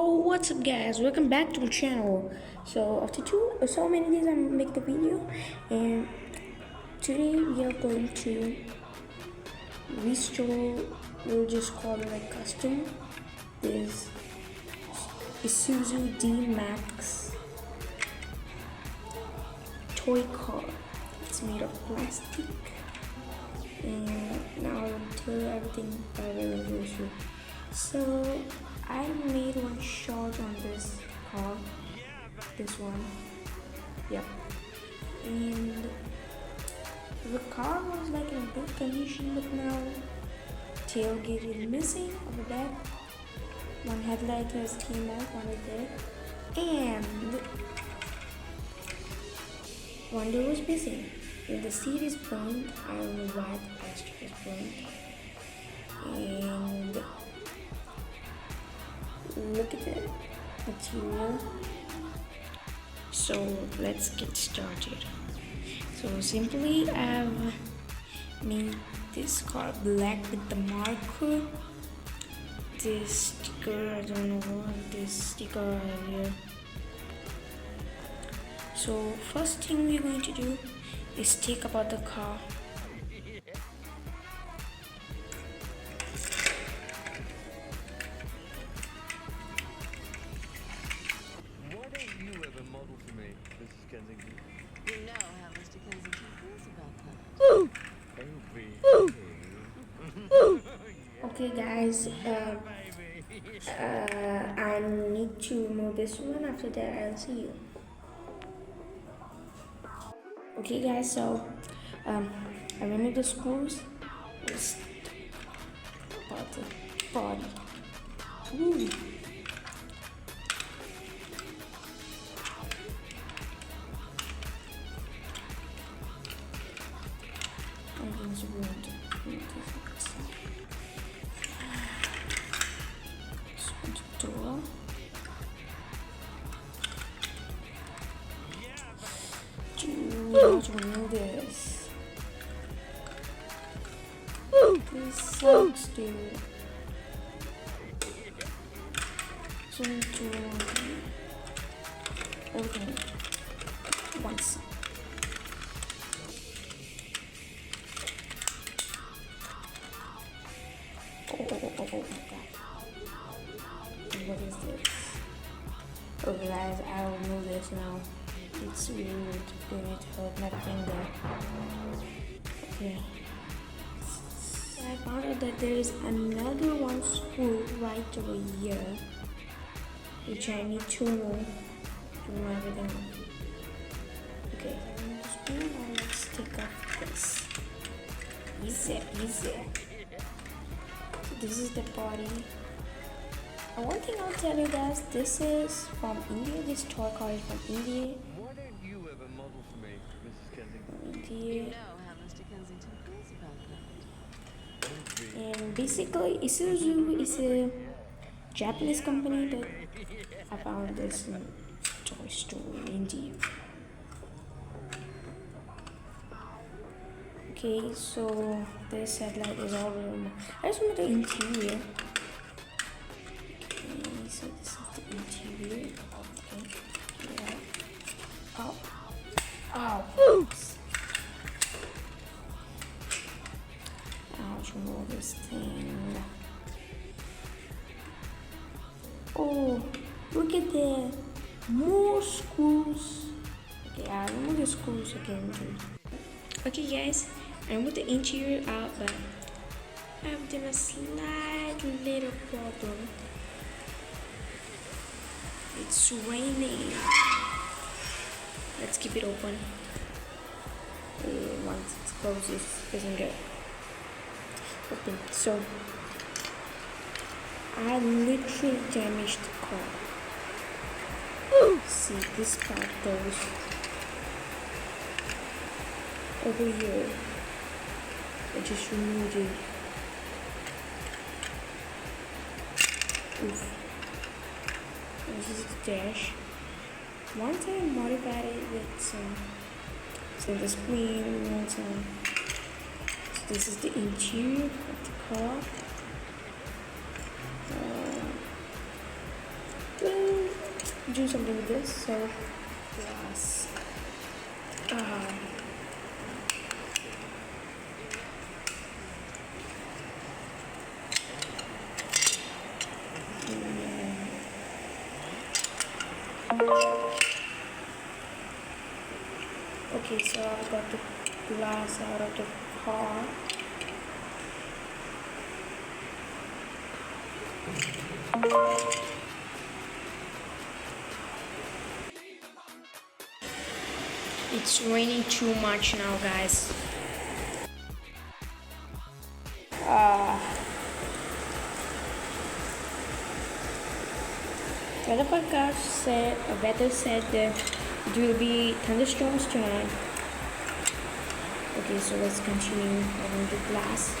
What's up guys, welcome back to the channel. So after so many days I'm gonna make the video, and today we are going to restore, we'll just call it like custom, this ISUZU D Max toy car. It's made of plastic, and now I'll tell you everything by the review. So I made one shot on this car, this one, yep, and the car was like in good condition, but now tailgate is missing on the back, one headlight has came out, one is there, and one door was missing, and the seat is burned. I don't know why the plastic is burned, and look at that material. So let's get started. So simply I've made this car black with the marker, this sticker, I don't know what this sticker here. So first thing we're going to do is take apart the car. You know how Mr. Kensington feels about that. Okay guys, I need to remove this one. After that I'll see you. Okay guys, so I removed the screws. Let's talk about the body. Ooh. Everything's ruined. So door. Let's remove this. This sucks, dude. So to everything once. Oh my god. What is this? Okay guys, I'll remove this now. It's weird doing it hurt my finger. Okay. I found out that there is another one screw right over here, which I need to remove everything. Okay, now let's take off this. Easy. This is the body. One thing I'll tell you guys, this is from India. This toy car is from India. Why don't you ever model for me, Mrs. Kensington? India. You know how Mr. Kensington feels about that. And basically, ISUZU is a Japanese company, but I found this in toy store in India. Okay, so this headlight is all removed. I just want the interior. Okay, so this is the interior. Okay, yeah. Oh, oops. I'll remove this thing. Oh, look at that. More screws. Okay, I'll remove the screws again too. Okay guys, I removed the interior out, but I've done a slight little problem. It's raining. Let's keep it open. Once it's closed, it doesn't get open. So I literally damaged the car. See, this part goes over here. I just removed it. Oof. This is the dash. Once I modified it with some the screen and some. So this is the interior of the car. do something with this. So glass. Okay, so I got the glass out of the car. It's raining too much now, guys. Weather said that it will be thunderstorms tonight. Okay, so let's continue on the glass.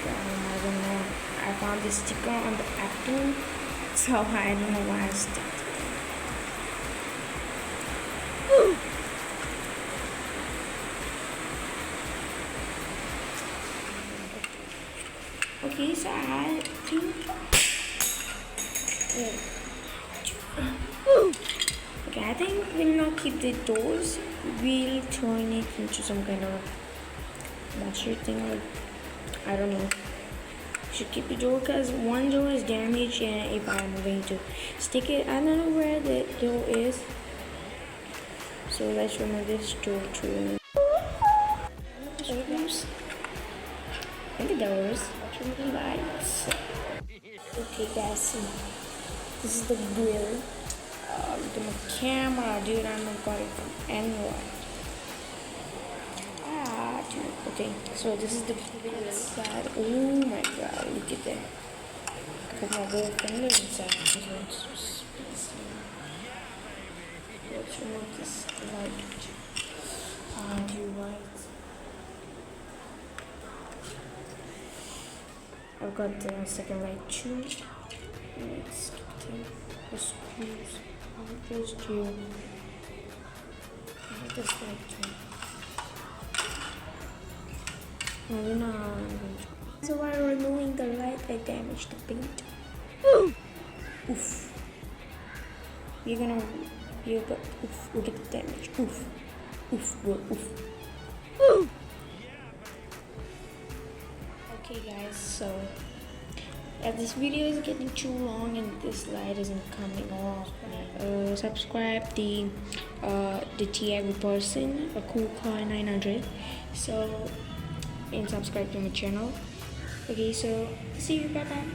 I don't know. I found this sticker on the apple, so I don't know why I stuck it. Okay, so I think. Okay, I think we'll not keep the doors. We'll turn it into some kind of monster thing, or I don't know. Should keep the door because one door is damaged, and if I'm going to stick it, I don't know where the door is. So let's remove this door too. Oops. And the doors. Let's remove the lights. Okay, guys, so this is the grill. With my camera, dude, I'm not got it from anywhere. Dude. Okay, so this is the grill side. Oh my god, look at that. Put my little finger inside. This one's so spicy. Let's remove this light. Dude, right. I've got the second light too. Let's take the screws out this too. And this light too. And now so while removing the light, I damaged the paint. Oof. You're gonna oof, look at the damage. Oof. Oof, oof. Okay guys, so this video is getting too long and this light isn't coming off. Subscribe the TIV person, a cool car 900. So and subscribe to my channel. Okay, so see you, bye bye.